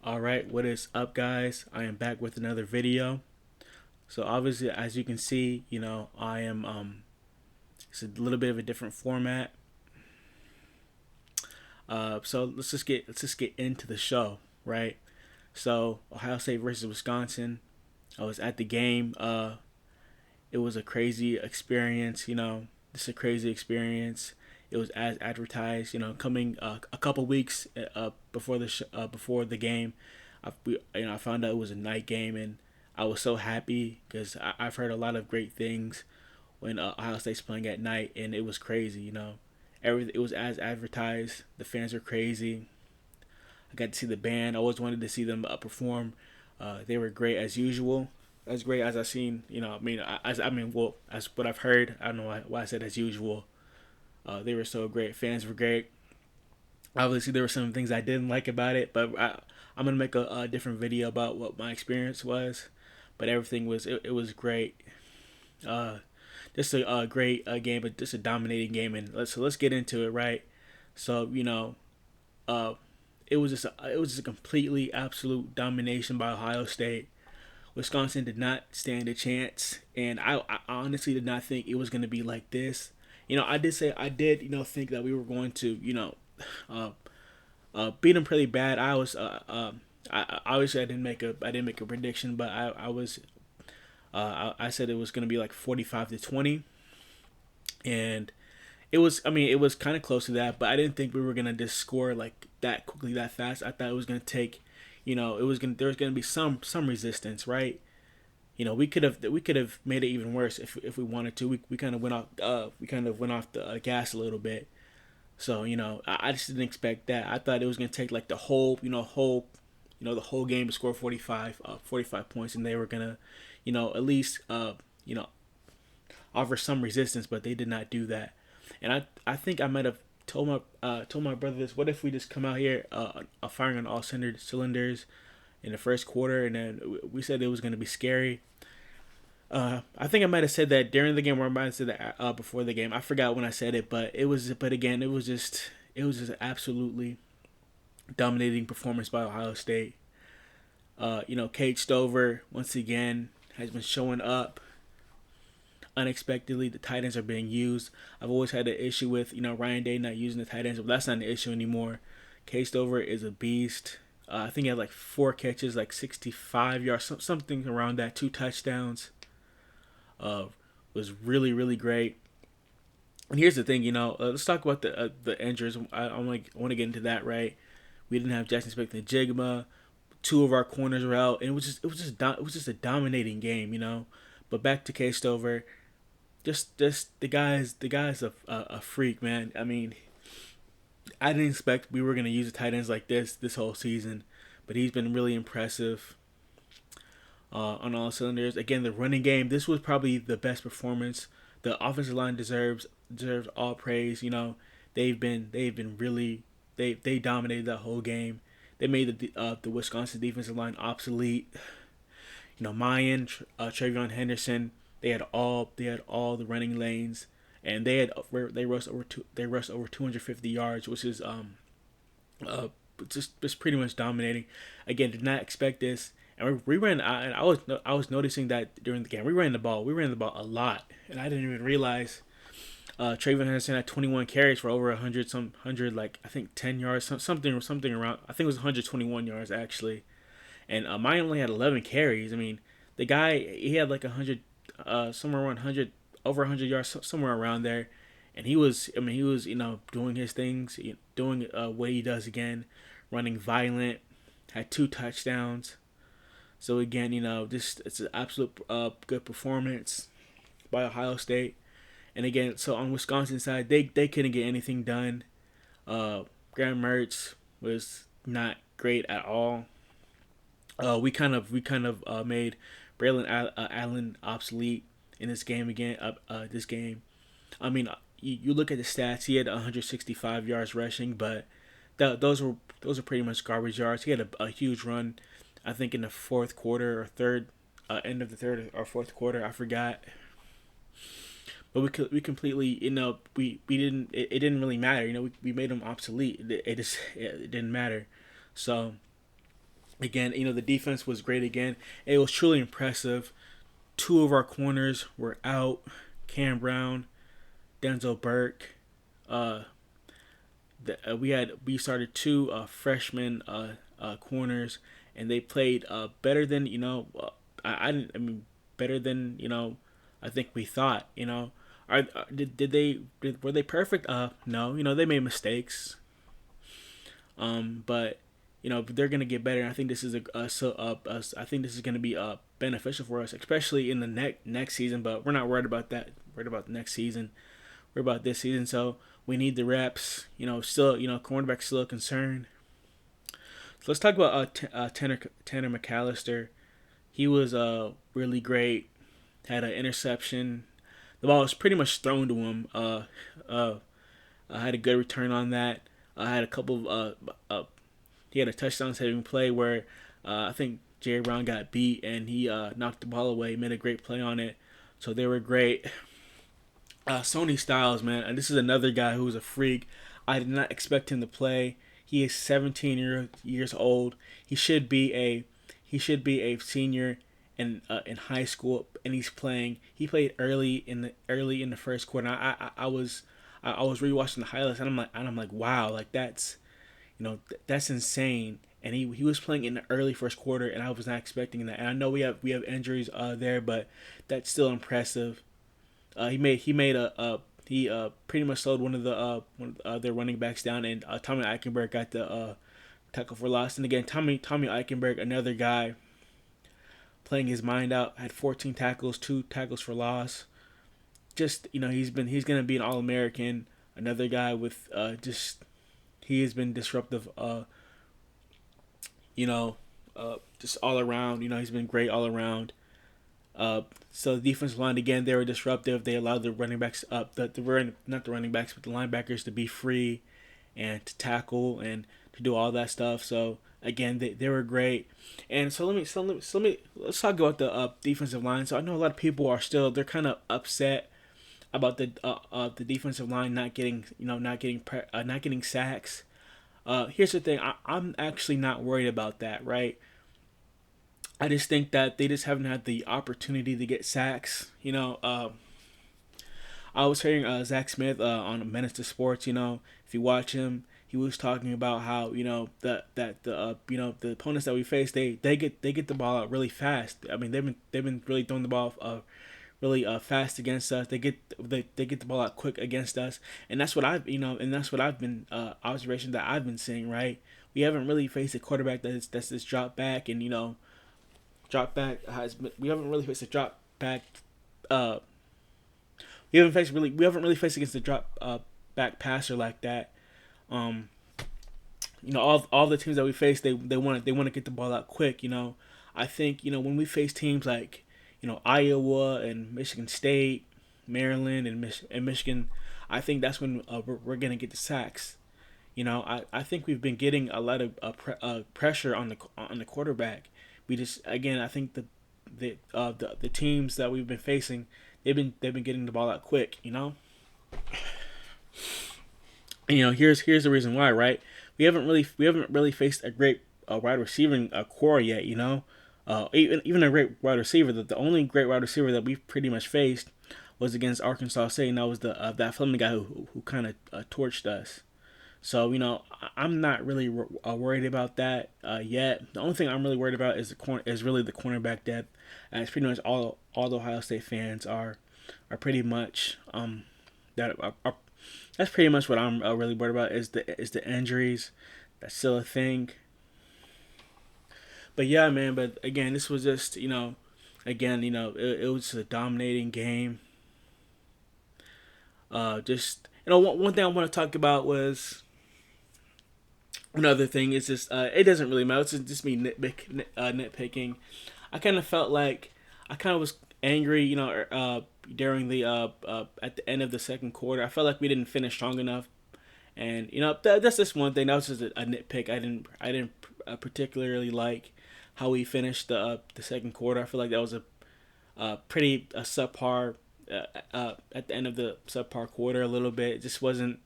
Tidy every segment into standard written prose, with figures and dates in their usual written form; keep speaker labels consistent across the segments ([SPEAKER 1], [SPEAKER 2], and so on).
[SPEAKER 1] Alright, what is up, guys? I am back with another video. So obviously, as you can see, I am it's a little bit of a different format. So let's just get into the show, right? So Ohio State versus Wisconsin. I was at the game. It was a crazy experience. Just a crazy experience. It was as advertised. Coming a couple weeks before the game, I found out it was a night game, and I was so happy because I've heard a lot of great things when Ohio State's playing at night, and it was crazy. Everything it was as advertised. The fans were crazy. I got to see the band. I always wanted to see them perform. They were great as usual. As great as I've seen. Well, as what I've heard. I don't know why I said as usual. They were so great. Fans were great. Obviously, there were some things I didn't like about it, but I'm gonna make a different video about what my experience was. But everything it was great. Uh, just a great game, but just a dominating game, and let's get into it, right? So uh, it was just a completely absolute domination by Ohio State. Wisconsin did not stand a chance, and I honestly did not think it was going to be like this. I did think that we were going to uh, beat them pretty bad. Obviously I didn't make a prediction, but I said it was going to be like 45-20, and it was kind of close to that, but I didn't think we were gonna just score like that quickly, that fast. I thought it was gonna take, it was gonna there was gonna be some resistance, right? We could have made it even worse if we wanted to. We kind of went off the gas a little bit. So I just didn't expect that. I thought it was gonna take like the whole game to score 45 points, and they were gonna at least offer some resistance, but they did not do that. And I think I might have told my brother this. What if we just come out here firing on all cylinders in the first quarter, and then we said it was going to be scary. I think I might have said that during the game, or I might have said that before the game. I forgot when I said it, but it was. But again, it was just absolutely dominating performance by Ohio State. Kate Stover once again has been showing up unexpectedly. The tight ends are being used. I've always had an issue with Ryan Day not using the tight ends, but that's not an issue anymore. Case Stover is a beast. I think he had like 4 catches, like 65 yards, something around that, 2 touchdowns. Uh, was really really great. And here's the thing, let's talk about the injuries. I want to get into that, right? We didn't have Jackson Smith and Jigma. Two of our corners were out, and it was just a dominating game, But back to Case Stover, just the guy's a freak, man. I mean, I didn't expect we were gonna use the tight ends like this whole season, but he's been really impressive on all cylinders. Again, the running game. This was probably the best performance. The offensive line deserves all praise. They've been really they dominated that whole game. They made the Wisconsin defensive line obsolete. Mayan, Travion Henderson, they had all the running lanes, and they rushed over 250 yards, which is uh just pretty much dominating. Again, did not expect this, and we ran. I was noticing that during the game we ran the ball. We ran the ball a lot, and I didn't even realize. Travion Henderson had 21 carries for over 100, like I think 10 yards, something around. I think it was 121 yards actually, and mine only had 11 carries. I mean, the guy he had like 100, somewhere around 100, over 100 yards, somewhere around there, and he was doing his things, doing what he does again, running violent, had 2 touchdowns. So again, this it's an absolute good performance by Ohio State. And again, so on Wisconsin side, they couldn't get anything done. Graham Mertz was not great at all. We kind of made Allen obsolete in this game again. This game, I mean, you look at the stats. He had 165 yards rushing, but those are pretty much garbage yards. He had a huge run, I think in the fourth quarter or third, end of the third or fourth quarter. I forgot. But we completely we didn't it didn't really matter. We made him obsolete. It didn't matter. So Again, the defense was great again. It was truly impressive. Two of our corners were out. Cam Brown, Denzel Burke. Uh, we started two freshman corners, and they played better than I didn't. I mean, better than I think we thought. Were they perfect? No. They made mistakes. But they're gonna get better. And I think this is I think this is gonna be beneficial for us, especially in the next season. But we're not worried about that. We're worried about the next season. We're about this season. So we need the reps. Still cornerback's still a concern. So let's talk about Tanner McAllister. He was really great. Had an interception. The ball was pretty much thrown to him. I had a good return on that. I had a couple of he had a touchdown saving play where I think Jerry Brown got beat and he knocked the ball away, made a great play on it. So they were great. Sony Styles, man, and this is another guy who was a freak. I did not expect him to play. He is 17 years old. He should be a senior in high school, and he's playing. He played early in the first quarter. I was rewatching the highlights, and I'm like, wow, like that's insane. And he was playing in the early first quarter, and I was not expecting that. And I know we have injuries there, but that's still impressive. He pretty much slowed one of their running backs down, and Tommy Eichenberg got the tackle for loss. And again, Tommy Eichenberg, another guy playing his mind out, had 14 tackles, 2 tackles for loss. Just he's gonna be an All-American. Another guy with he has been disruptive. Just all around. He's been great all around. So the defensive line again, they were disruptive. They allowed the running backs not the running backs, but the linebackers to be free and to tackle and to do all that stuff. So again, they were great. And so let's talk about the defensive line. So I know a lot of people they're kind of upset about the defensive line not getting sacks. Here's the thing, I'm actually not worried about that, right? I just think that they just haven't had the opportunity to get sacks. I was hearing Zach Smith on Menace to Sports. If you watch him, he was talking about how the opponents that we face, they get the ball out really fast. I mean, they've been really throwing the ball really fast against us. They get the ball out quick against us, and that's what I've been observation that I've been seeing. Right, we haven't really faced a quarterback that's this drop back, and drop back we haven't really faced a drop back. We haven't really faced against a drop back passer like that. All the teams that we face, they want to get the ball out quick. I think when we face teams like Iowa and Michigan State, Maryland and Michigan, I think that's when we're gonna get the sacks. I think we've been getting a lot of pressure on the quarterback. I think the teams that we've been facing, they've been getting the ball out quick. Here's the reason why, right? We haven't really faced a great wide receiving core yet. Even a great wide receiver. The only great wide receiver that we've pretty much faced was against Arkansas State, and that was that Fleming guy who kind of torched us. So I'm not really worried about that yet. The only thing I'm really worried about is really the cornerback depth, as pretty much all the Ohio State fans are pretty much that are that's pretty much what I'm really worried about is the injuries. That's still a thing. But yeah, man. But again, this was just it was a dominating game. Just one thing I want to talk about was another thing is just it doesn't really matter. It's just me nitpicking. I kind of felt like I kind of was angry, during the at the end of the second quarter. I felt like we didn't finish strong enough, and that's just one thing. That was just a nitpick. I didn't particularly like how we finished the second quarter. I feel like that was a pretty subpar at the end of the subpar quarter a little bit. It just wasn't,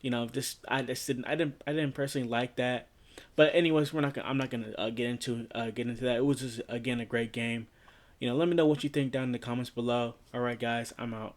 [SPEAKER 1] just I just didn't I didn't personally like that. But anyways, I'm not gonna get into that. It was just again a great game. Let me know what you think down in the comments below. All right, guys, I'm out.